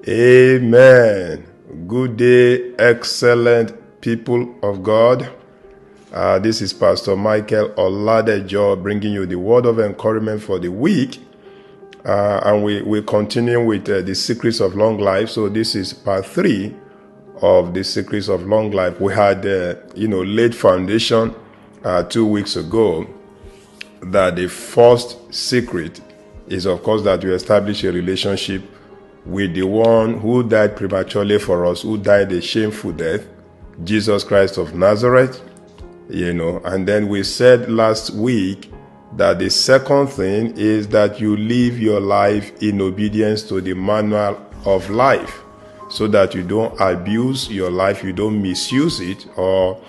Amen. Good day, excellent people of God. This is Pastor Michael Oladejo bringing you the word of encouragement for the week. And we continue with the secrets of long life. So this is part 3 of the secrets of long life. We had, laid foundation 2 weeks ago that the first secret is, of course, that you establish a relationship with the one who died prematurely for us, who died a shameful death, Jesus Christ of Nazareth, And then we said last week that the second thing is that you live your life in obedience to the manual of life, so that you don't abuse your life, you don't misuse it, or,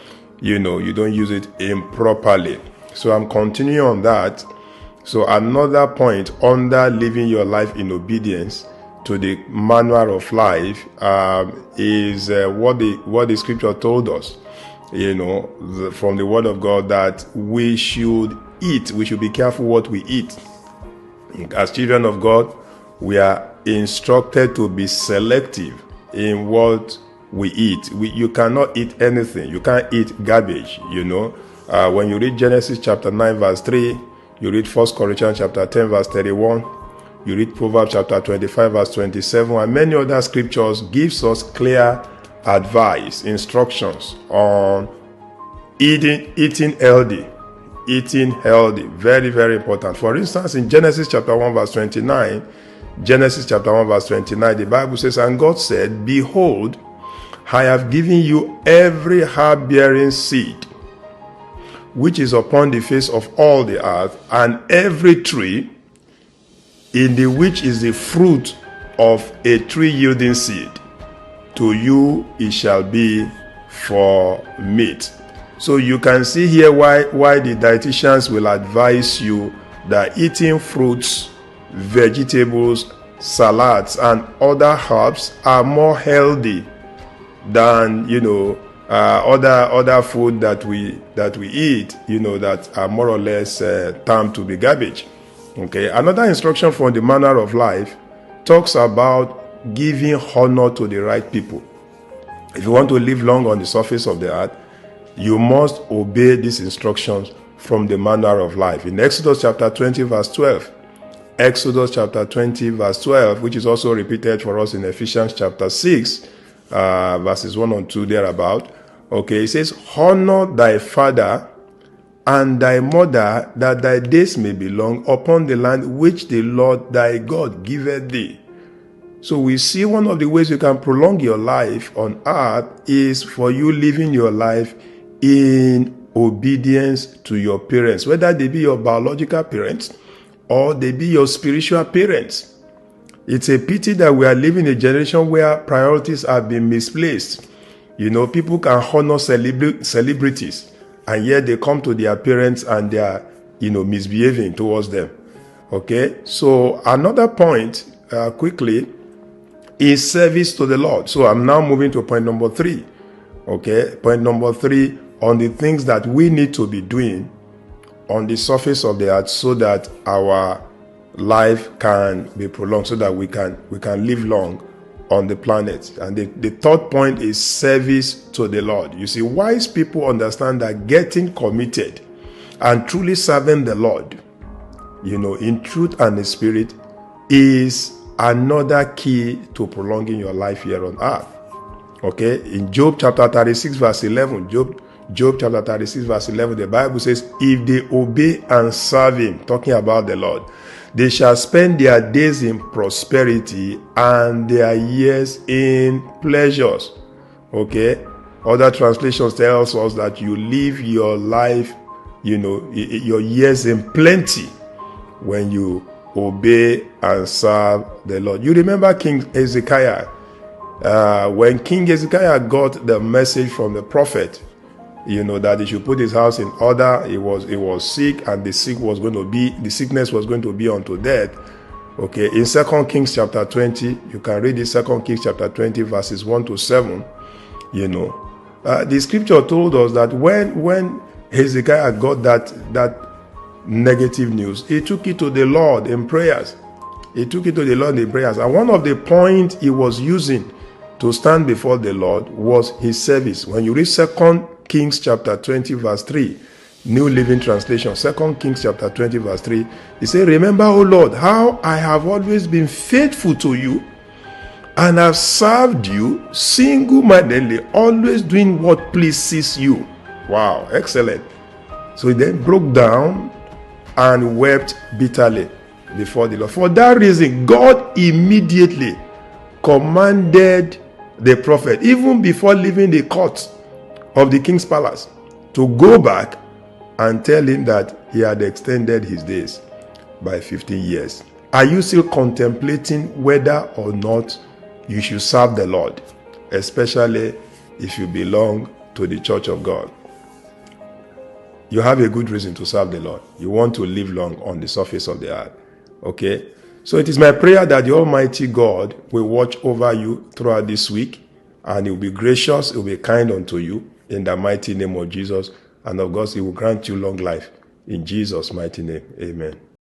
you don't use it improperly. So I'm continuing on that. So another point under living your life in obedience to the manual of life is what the scripture told us, from the word of God, that we should eat. We should be careful what we eat. As children of God, we are instructed to be selective in what we eat. You cannot eat anything. You can't eat garbage, When you read Genesis chapter 9 verse 3, you read 1 Corinthians chapter 10 verse 31, you read Proverbs chapter 25 verse 27, and many other scriptures gives us clear advice, instructions on eating healthy. Eating healthy, very, very important. For instance, in Genesis chapter 1 verse 29, the Bible says, "And God said, Behold, I have given you every herb-bearing seed, which is upon the face of all the earth, and every tree in the which is the fruit of a tree yielding seed. To you it shall be for meat." So you can see here why the dietitians will advise you that eating fruits, vegetables, salads, and other herbs are more healthy than other food that we eat, that are more or less termed to be garbage. Okay. Another instruction from the manner of life talks about giving honor to the right people. If you want to live long on the surface of the earth, you must obey these instructions from the manner of life. In Exodus chapter 20 verse 12, which is also repeated for us in Ephesians chapter 6, verses 1 and 2 thereabout. Okay, it says, "Honor thy father and thy mother, that thy days may be long upon the land which the Lord thy God giveth thee." So we see one of the ways you can prolong your life on earth is for you living your life in obedience to your parents, whether they be your biological parents or they be your spiritual parents. It's a pity that we are living in a generation where priorities have been misplaced. People can honor celebrities, and yet they come to their parents and they are, misbehaving towards them. Okay, so another point, quickly, is service to the Lord. So I'm now moving to point number 3. Okay, point number 3 on the things that we need to be doing on the surface of the earth so that our life can be prolonged, so that we can live long on the planet. And the third point is service to the Lord. You see, wise people understand that getting committed and truly serving the Lord, in truth and in spirit, is another key to prolonging your life here on earth. Okay, in Job chapter 36 verse 11, Job chapter 36 verse 11, the Bible says, "If they obey and serve him," talking about the Lord, "they shall spend their days in prosperity and their years in pleasures." Okay, other translations tells us that you live your life, your years in plenty when you obey and serve the Lord. You remember King Hezekiah, when King Hezekiah got the message from the prophet, that he should put his house in order. He was sick, and the sickness was going to be unto death. Okay, in 2 Kings chapter 20, you can read it, 2 Kings chapter 20 verses 1 to 7. The scripture told us that when Hezekiah got that negative news, he took it to the Lord in prayers. He took it to the Lord in prayers. And one of the points he was using to stand before the Lord was his service. When you read 2 Kings chapter 20 verse 3, New Living Translation, 2 Kings chapter 20 verse 3, he said, remember, O Lord, how I have always been faithful to you and have served you single-mindedly, always doing what pleases you. Wow, excellent. So he then broke down and wept bitterly before the Lord. For that reason, God immediately commanded the prophet, even before leaving the court of the king's palace, to go back and tell him that he had extended his days by 15 years. Are you still contemplating whether or not you should serve the Lord, especially if you belong to the church of God? You have a good reason to serve the Lord. You want to live long on the surface of the earth. Okay? So it is my prayer that the Almighty God will watch over you throughout this week, and He will be gracious, He will be kind unto you in the mighty name of Jesus. And of course, He will grant you long life in Jesus' mighty name. Amen.